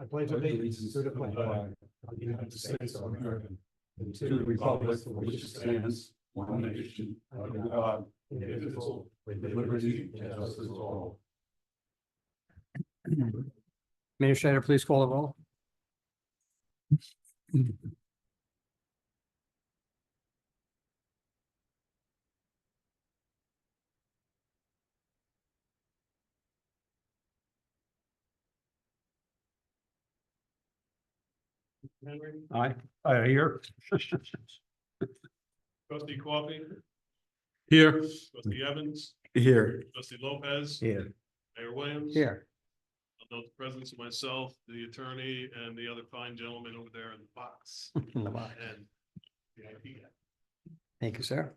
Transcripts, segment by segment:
I pledge allegiance to the flag of the United States of America and to the republic for which it stands, one nation, under God, indivisible, with liberty and justice for all. Administrator, please call the roll. Henry, Aye. I hear. trustee Coffee, Here. trustee Evans, Here. trustee Lopez, Here. Mayor Williams. Here. I'll note the presence of myself, the attorney, and the other fine gentleman over there in the box. In the box. And the idea. Thank you, sir.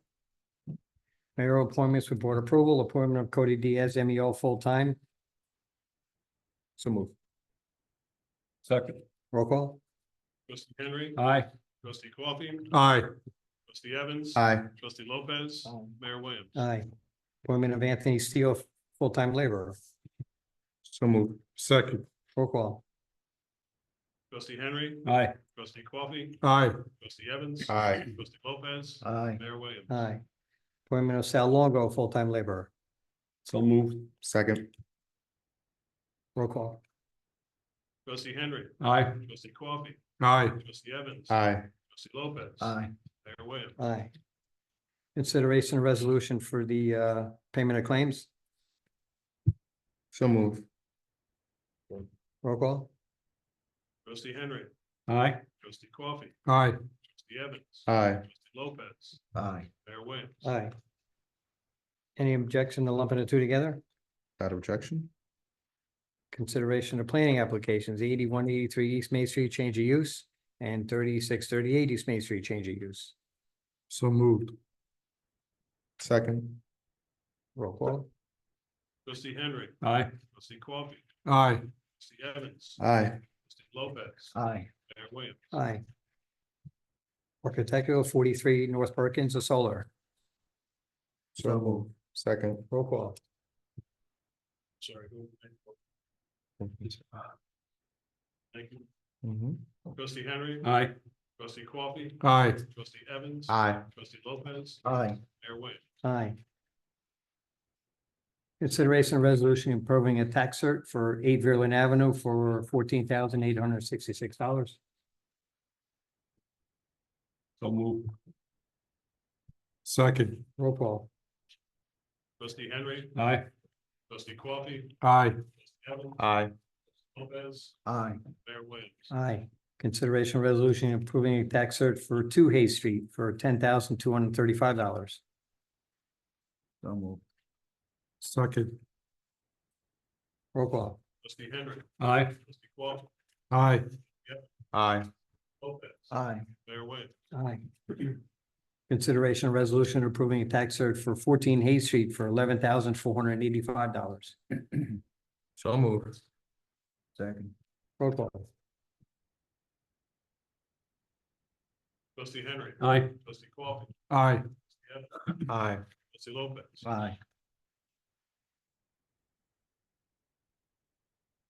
Mayoral appointments with board approval, appointment of Cody Diaz, MEO, full-time. So move. Second. Roll call. Trustee Henry, Aye. trustee Coffee, Aye. trustee Evans. Aye. Trustee Lopez, Mayor Williams. Aye. Appointment of Anthony Steele, full-time laborer. So moved. Second. Roll call. Trustee Henry, Aye. trustee Coffee, Aye. trustee Evans. Aye. Trustee Lopez, Aye. Mayor Williams. Aye. Appointment of Sal Longo, full-time laborer. So moved. Second. Roll call. Trustee Henry, Aye. trustee Coffee, Aye. trustee Evans. Aye. Trustee Lopez. Mayor Williams. Aye. Consideration of resolution for the payment of claims. So moved. Roll call. Trustee Henry, Aye. trustee Coffee, Aye. trustee Evans. Aye. Trustee Lopez, Aye. Mayor Williams. Aye. Any objection to lumping the two together? Without objection. Consideration of planning applications, 8183 East Main Street, change of use, and 3638 East Main Street, change of use. So moved. Second. Roll call. Trustee Henry, Aye. trustee Coffee, Aye. trustee Evans. Aye. Trustee Lopez, Aye. Mayor Williams. Aye. Architectural 43 North Perkins, a solar. So moved. Second. Roll call. Sorry. Thank you. Mhm. Trustee Henry, Aye. trustee Coffee, Aye. trustee Evans. Aye. Trustee Lopez, Aye. Mayor Williams. Aye. Consideration of resolution approving a tax cert for 8 Verlin Avenue for $14,866. So moved. Second. Roll call. Trustee Henry, Aye. trustee Coffee, Aye. trustee Evans. Aye. Lopez, Aye. Mayor Williams. Aye. Consideration of resolution approving a tax cert for 2 Hayes Street for $10,235. So moved. Second. Roll call. Trustee Henry, Aye. trustee Coffee, Aye. Yep. Aye. Lopez, Aye. Mayor Williams. Aye. Consideration of resolution approving a tax cert for 14 Hayes Street for $11,485. So moved. Second. Roll call. Trustee Henry, Aye. trustee Coffee, Aye. trustee Evans, Aye. trustee Lopez. Aye.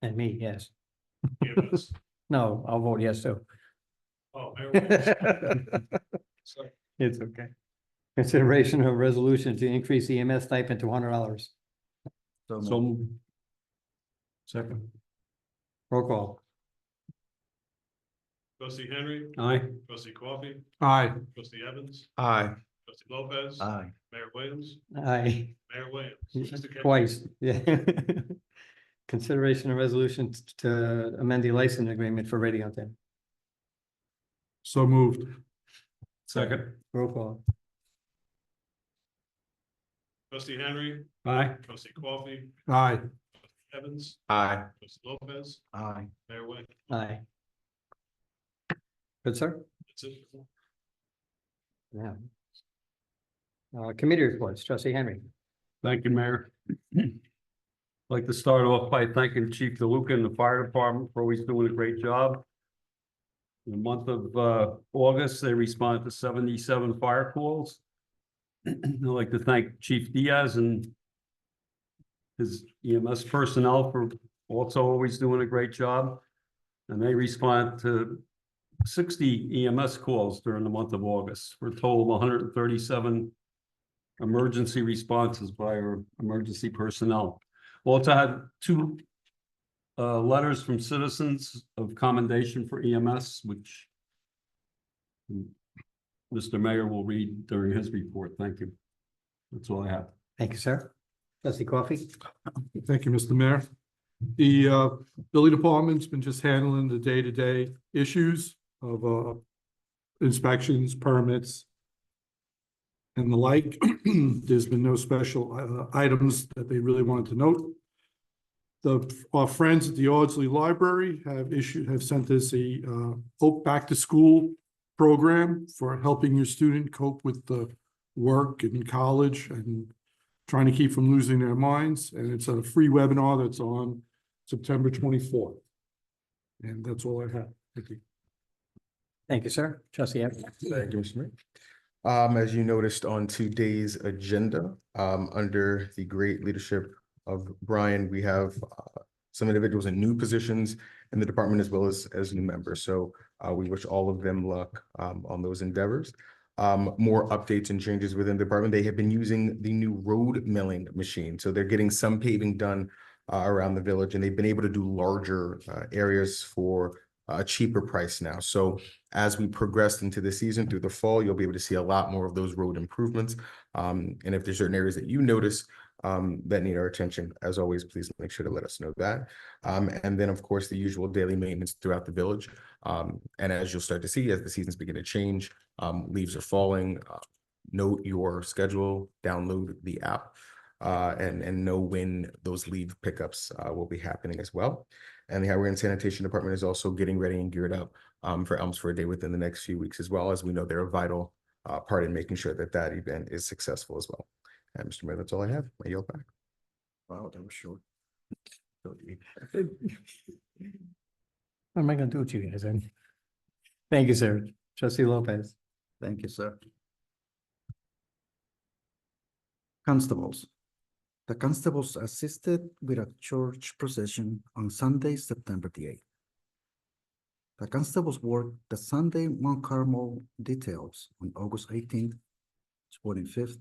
And me, yes. EMS. No, I'll vote yes too. Oh, Mayor Williams. Sorry. It's okay. Consideration of resolution to increase EMS stipend to $100. So. Second. Roll call. Trustee Henry, Aye. trustee Coffee, Aye. trustee Evans, Aye. trustee Lopez. Aye. Mayor Williams, Aye. Mayor Williams. Twice, yeah. Consideration of resolution to amend the license agreement for Radioton. So moved. Second. Roll call. Trustee Henry, Aye. trustee Coffee, Aye. Evans, Aye. trustee Lopez, Aye. Mayor Williams. Aye. Good, sir? That's it. Yeah. Committee reports, trustee Henry. Thank you, Mayor. I'd like to start off by thanking Chief DeLuca and the fire department for always doing a great job. In the month of August, they responded to 77 fire calls. I'd like to thank Chief Diaz and his EMS personnel for also always doing a great job. And they respond to 60 EMS calls during the month of August for a total of 137 emergency responses by our emergency personnel. Also had two letters from citizens of commendation for EMS, which Mr. Mayor will read during his report. Thank you. That's all I have. Thank you, sir. Trustee Coffee? Thank you, Mr. Mayor. The building department's been just handling the day-to-day issues of inspections, permits, and the like. There's been no special items that they really wanted to note. Our friends at the Ardsley Library have sent us a Hope Back to School program for helping your student cope with the work in college and trying to keep from losing their minds. And it's a free webinar that's on September 24th. And that's all I have. Thank you. Thank you, sir. Trustee Evans? Thank you, Mr. Mayor. As you noticed on today's agenda, under the great leadership of Brian, we have some individuals in new positions in the department as well as new members. So we wish all of them luck on those endeavors. More updates and changes within the department. They have been using the new road milling machine. So they're getting some paving done around the village, and they've been able to do larger areas for a cheaper price now. So as we progress into the season through the fall, you'll be able to see a lot more of those road improvements. And if there's certain areas that you notice that need our attention, as always, please make sure to let us know that. And then, of course, the usual daily maintenance throughout the village. And as you'll start to see, as the seasons begin to change, leaves are falling, note your schedule, download the app, and know when those leave pickups will be happening as well. And the Highway and Sanitation Department is also getting ready and geared up for Elms for a Day within the next few weeks as well, as we know they're a vital part in making sure that that event is successful as well. And Mr. Mayor, that's all I have. I yield back. Wow, that was short. What am I gonna do with you guys then? Thank you, sir. Trustee Lopez? Thank you, sir. Constables. The constables assisted with a church procession on Sunday, September the 8th. The constables worked the Sunday Mount Carmel details on August 18th, 25th,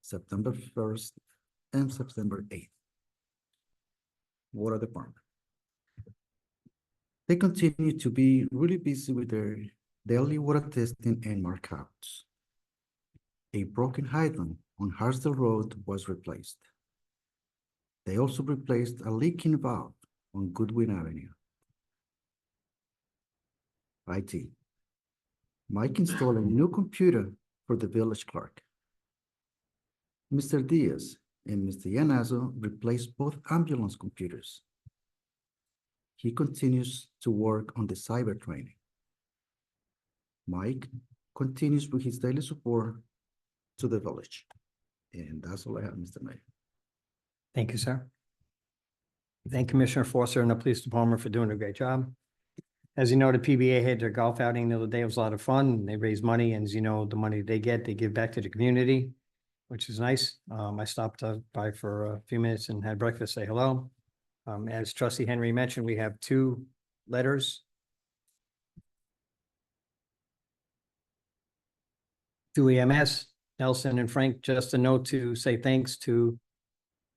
September 1st, and September 8th. Water Department. They continue to be really busy with their daily water testing and markouts. A broken hydrant on Harsdale Road was replaced. They also replaced a leaking valve on Goodwin Avenue. IT. Mike installed a new computer for the village clerk. Mr. Diaz and Mr. Yanazo replaced both ambulance computers. He continues to work on the cyber training. Mike continues with his daily support to the village. And that's all I have, Mr. Mayor. Thank you, sir. Thank Commissioner Foster and the police department for doing a great job. As you know, the PBA had their golf outing the other day. It was a lot of fun. They raised money, and as you know, the money they get, they give back to the community, which is nice. I stopped by for a few minutes and had breakfast, say hello. As Trustee Henry mentioned, we have two letters. To EMS, Nelson and Frank, just a note to say thanks to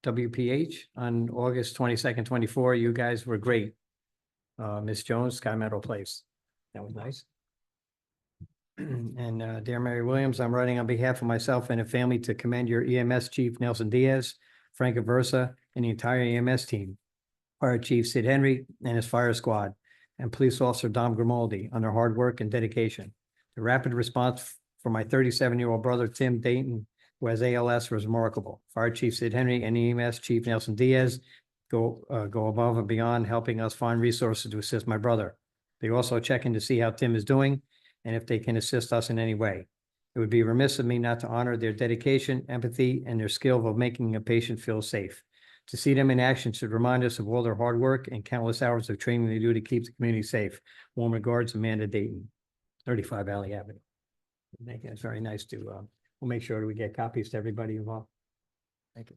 WPH on August 22nd, 24. You guys were great. Miss Jones, Sky Meadow Place. That was nice. And dear Mary Williams, I'm writing on behalf of myself and the family to commend your EMS Chief Nelson Diaz, Frank Aversa, and the entire EMS team, Fire Chief Sid Henry and his fire squad, and Police Officer Dom Grimaldi on their hard work and dedication. The rapid response for my 37-year-old brother, Tim Dayton, who has ALS, was remarkable. Fire Chief Sid Henry and EMS Chief Nelson Diaz go above and beyond, helping us find resources to assist my brother. They also check in to see how Tim is doing and if they can assist us in any way. It would be remiss of me not to honor their dedication, empathy, and their skill of making a patient feel safe. To see them in action should remind us of all their hard work and countless hours of training they do to keep the community safe. Warm regards, Amanda Dayton, 35 Valley Avenue. Thank you. It's very nice to, we'll make sure that we get copies to everybody involved. Thank you.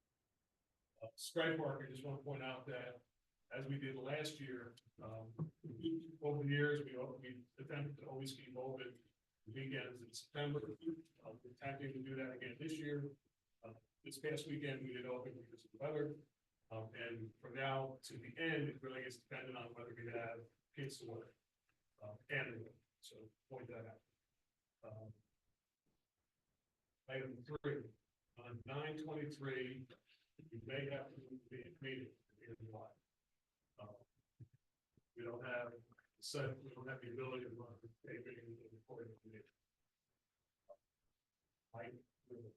Sky Park, I just want to point out that as we did last year, over the years, we attempted to always keep open weekends in September. We're attempting to do that again this year. This past weekend, we did open because of the weather. And from now to the end, it really is dependent on whether we have kids to work. And, so point that out. Item 3, on 9/23, we may have to move the meeting in July. We don't have the ability to run the taping and recording the meeting.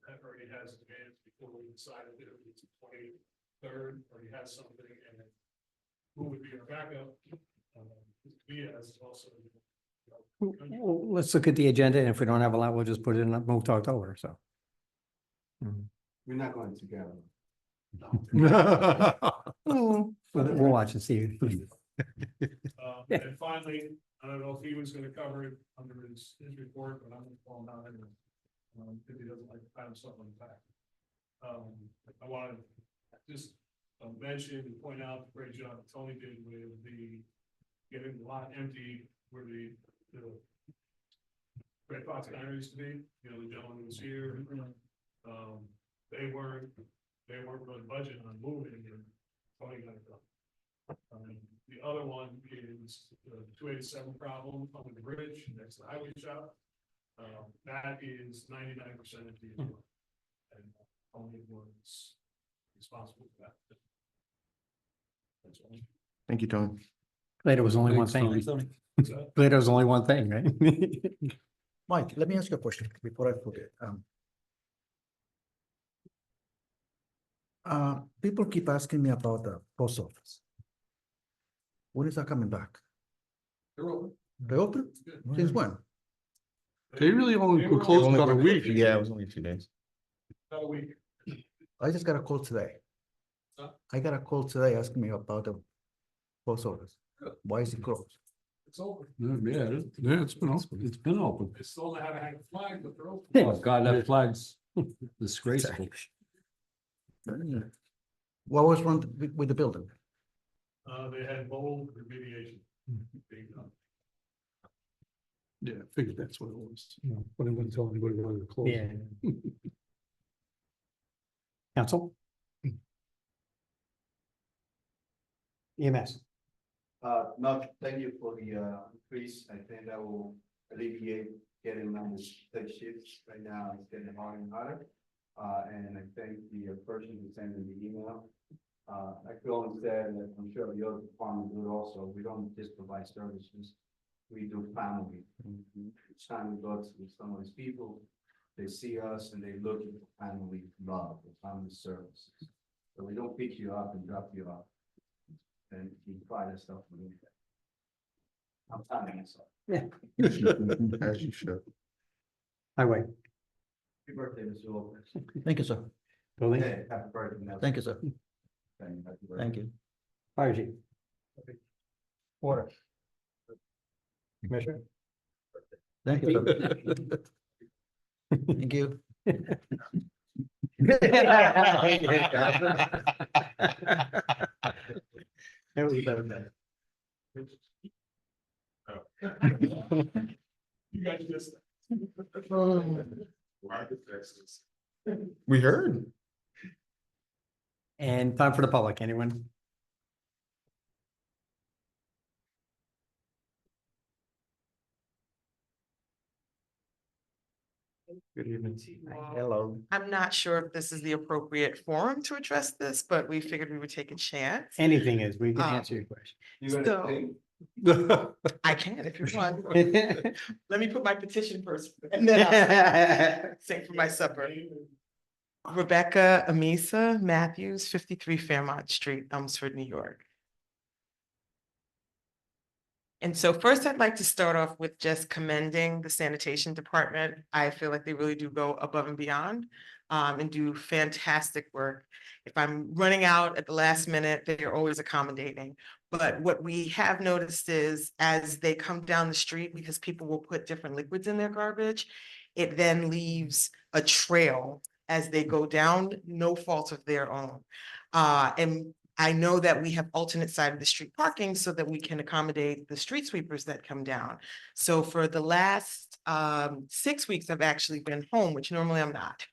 That already has advanced before we decided if it's the 23rd, or he has something, and who would be our backup? Diaz also. Well, let's look at the agenda, and if we don't have a lot, we'll just put it in, move to October, so. We're not going together. We'll watch and see. And finally, I don't know if he was gonna cover it under his report, but I'm gonna call him out anyway. If he doesn't like to have something back. I wanted to just mention and point out the great job Tony did with the getting the lot empty where the Red Fox Diner used to be, you know, the gentleman who was here. They weren't really budgeting on moving, and Tony got it done. The other one is the 287 problem on the bridge next to the highway shop. That is 99% empty as well. And Tony was responsible for that. That's all. Thank you, Tony. Later was only one thing. Later was only one thing, right? Mike, let me ask you a question before I forget. People keep asking me about the post office. When is that coming back? They're open. They open? Since when? They really only were closed about a week. Yeah, it was only 2 days. About a week. I just got a call today. Huh? I got a call today asking me about the post office. Why is it closed? It's open. Yeah, it's been open. It's been open. They still don't have a hang flag, but they're open. Oh, God, that flag's disgraceful. What was wrong with the building? They had mold remediation being done. Yeah, I figured that's what it was. But I wouldn't tell anybody why they're closed. Yeah. Council? EMS. No, thank you for the increase. I think that will alleviate getting on the third shifts. Right now, it's getting harder and harder. And I thank the person who sent in the email. I could only say that I'm sure the other department do it also. We don't just provide services. We do family. Each time we go to some of these people, they see us and they look at the family love, the family services. So we don't pick you up and drop you off. And we pride ourselves on doing that. I'm telling myself. As you should. Highway. Happy birthday, Mr. Lopez. Thank you, sir. Building. Hey, happy birthday. Nelson. Thank you, sir. Happy birthday. Thank you. Fire chief. Water. Commissioner. Thank you, sir. Thank you. You guys just. We heard. And time for the public, anyone? Good evening. Hello. I'm not sure if this is the appropriate forum to address this, but we figured we would take a chance. Anything is, we can Um, answer your question. You gonna So- sing? I can if you want. Let me put my petition first and then I'll sing for my supper. Rebecca Amisa Matthews, 53 Fairmont Street, Elmsford, New York. And so first, I'd like to start off with just commending the sanitation department. I feel like they really do go above and beyond and do fantastic work. If I'm running out at the last minute, they're always accommodating. But what we have noticed is as they come down the street, because people will put different liquids in their garbage, it then leaves a trail as they go down, no fault of their own. And I know that we have alternate side of the street parking so that we can accommodate the street sweepers that come down. So for the last 6 weeks, I've actually been home, which normally I'm not.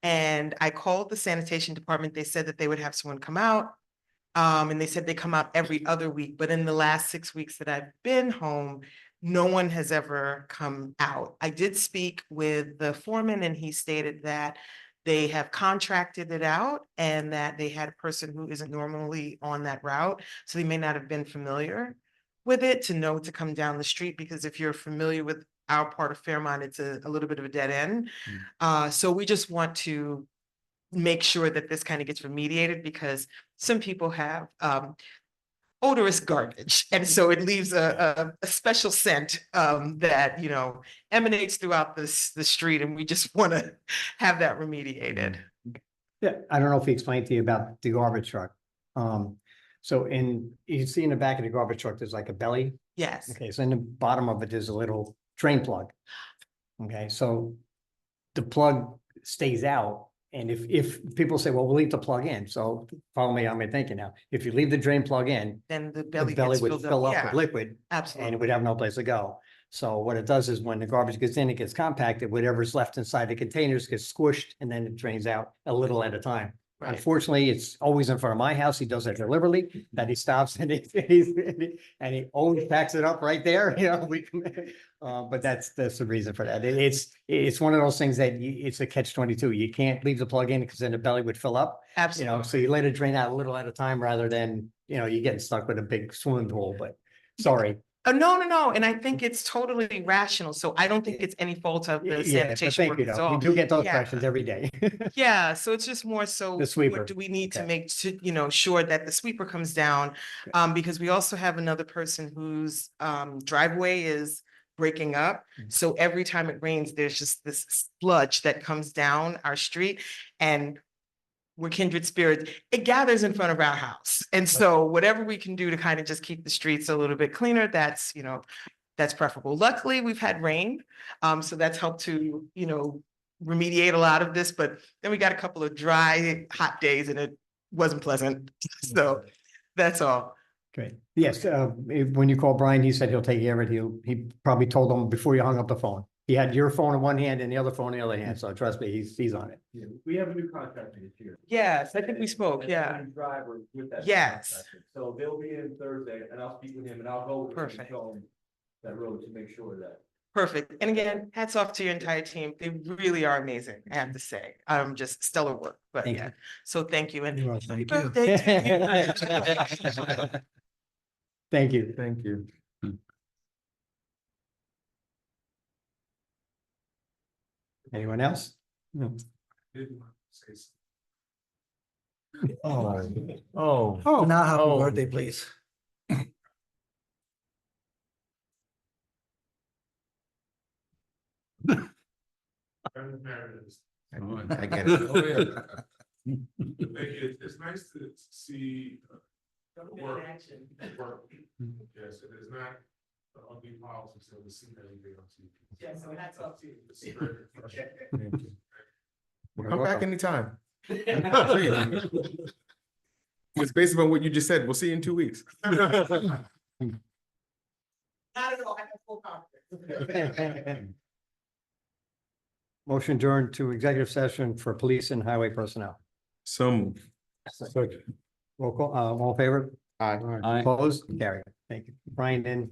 And I called the sanitation department. They said that they would have someone come out. And they said they come out every other week, but in the last 6 weeks that I've been home, no one has ever come out. I did speak with the foreman and he stated that they have contracted it out and that they had a person who isn't normally on that route. So they may not have been familiar with it to know to come down the street, because if you're familiar with our part of Fairmont, it's a little bit of a dead end. So we just want to make sure that this kind of gets remediated, because some people have odorous garbage. And so it leaves a special scent that, you know, emanates throughout the street, and we just want to have that remediated. Yeah, I don't know if he explained to you about the garbage truck. So you see in the back of the garbage truck, there's like a belly. Yes, Okay, so in the bottom of it, there's a little drain plug. Okay, so the plug stays out. And if people say, well, we'll leave the plug in, so follow me on my thinking now. If you leave the drain plug in, then the the belly belly gets would filled fill up. up with Yeah, liquid and absolutely. it would have no place to go. So what it does is when the garbage gets in, it gets compacted, whatever's left inside the containers gets squished and then it drains out a little at a time. Right. Unfortunately, it's always in front of my house. He does it deliberately, that he stops and he always packs it up right there, you know, but that's the reason for that. It's one of those things that it's a catch-22. You can't leave the plug in because then the belly would fill up, you Absolutely. know, so you let it drain out a little at a time rather than, you know, you getting stuck with a big swimming pool, but sorry. No. And I think it's totally rational. So I don't think it's any fault of the Yeah, but sanitation thank you workers. though. We All. do get those Yeah. questions every day. Yeah, so it's just more so, The sweeper. what do we need to Okay. make to, you know, sure that the sweeper comes down? Because we also have another person whose driveway is breaking up. So every time it rains, there's just this sludge that comes down our street, and we're kindred spirits. It gathers in front of our house. And so whatever we can do to kind of just keep the streets a little bit cleaner, that's, you know, that's preferable. Luckily, we've had rain. So that's helped to, you know, remediate a lot of this, but then we got a couple of dry, hot days and it wasn't pleasant. So that's all. Great. Yes, when you call Brian, he said he'll take care of it. He probably told them before you hung up the phone. He had your phone in one hand and the other phone in the other hand, so trust me, he's on it. Yeah, we have a new contractor this year. Yes, I think we spoke, And yeah. a new driver with that. Yes. contractor. So they'll be in Thursday and I'll speak with him and I'll go with him and Perfect. show him that road to make sure that. Perfect. And again, hats off to your entire team. They really are amazing, I have to say. Just stellar work, but Thank yeah. you. So thank you and You're welcome. happy birthday to you. Thank you. Thank you. Anyone else? No. Oh, now happy birthday, please. I get it. Oh, yeah. Thank you. It's nice to see work. Yes, it is not the ugly politics that we see every day on TV. Yes, so hats off to you. It's very refreshing. Well, come back anytime. It's based on what you just said. We'll see you in 2 weeks. Not at all, I have full confidence. Motion adjourned to executive session for police and highway personnel. So moved. Roll call, all in favor? Aye. Opposed? Carry. Thank you. Brian, then